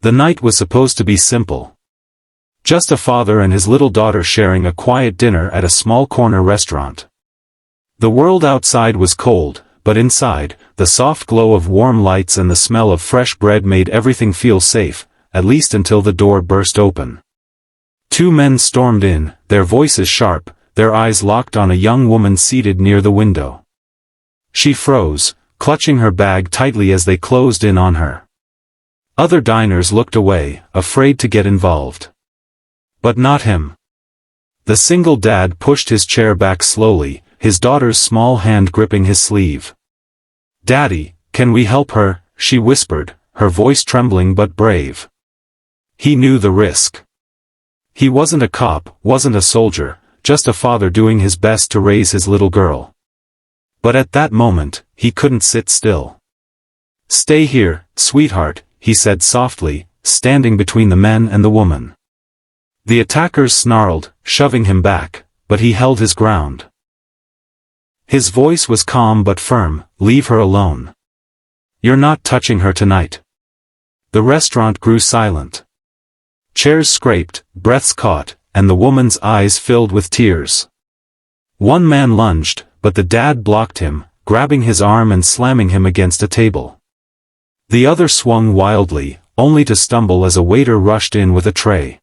The night was supposed to be simple. Just a father and his little daughter sharing a quiet dinner at a small corner restaurant. The world outside was cold, but inside, the soft glow of warm lights and the smell of fresh bread made everything feel safe, at least until the door burst open. Two men stormed in, their voices sharp, their eyes locked on a young woman seated near the window. She froze, clutching her bag tightly as they closed in on her. Other diners looked away, afraid to get involved. But not him. The single dad pushed his chair back slowly, his daughter's small hand gripping his sleeve. "Daddy, can we help her?" she whispered, her voice trembling but brave. He knew the risk. He wasn't a cop, wasn't a soldier, just a father doing his best to raise his little girl. But at that moment, he couldn't sit still. "Stay here, sweetheart," he said softly, standing between the men and the woman. The attackers snarled, shoving him back, but he held his ground. His voice was calm but firm. "Leave her alone. You're not touching her tonight." The restaurant grew silent. Chairs scraped, breaths caught, and the woman's eyes filled with tears. One man lunged, but the dad blocked him, grabbing his arm and slamming him against a table. The other swung wildly, only to stumble as a waiter rushed in with a tray.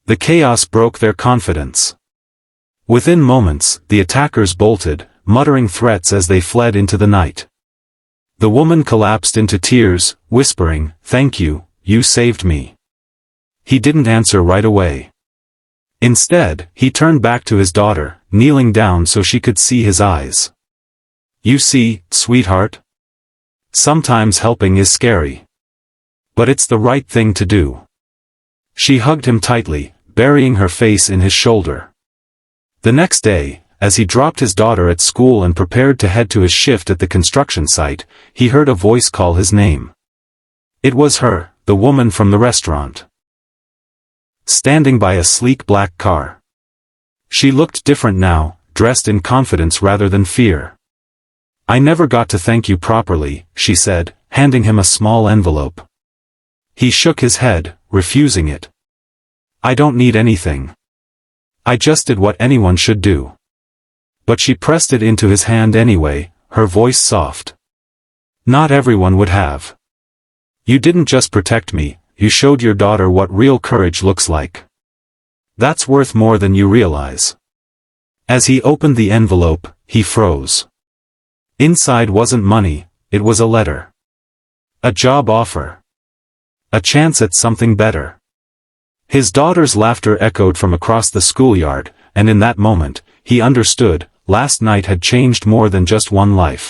The chaos broke their confidence. Within moments, the attackers bolted, muttering threats as they fled into the night. The woman collapsed into tears, whispering, "Thank you, you saved me." He didn't answer right away. Instead, he turned back to his daughter, kneeling down so she could see his eyes. "You see, sweetheart? Sometimes helping is scary. But it's the right thing to do." She hugged him tightly, burying her face in his shoulder. The next day, as he dropped his daughter at school and prepared to head to his shift at the construction site, he heard a voice call his name. It was her, the woman from the restaurant. Standing by a sleek black car. She looked different now, dressed in confidence rather than fear. "I never got to thank you properly," she said, handing him a small envelope. He shook his head, refusing it. "I don't need anything. I just did what anyone should do." But she pressed it into his hand anyway, her voice soft. "Not everyone would have. You didn't just protect me, you showed your daughter what real courage looks like. That's worth more than you realize." As he opened the envelope, he froze. Inside wasn't money, it was a letter. A job offer. A chance at something better. His daughter's laughter echoed from across the schoolyard, and in that moment, he understood, last night had changed more than just one life.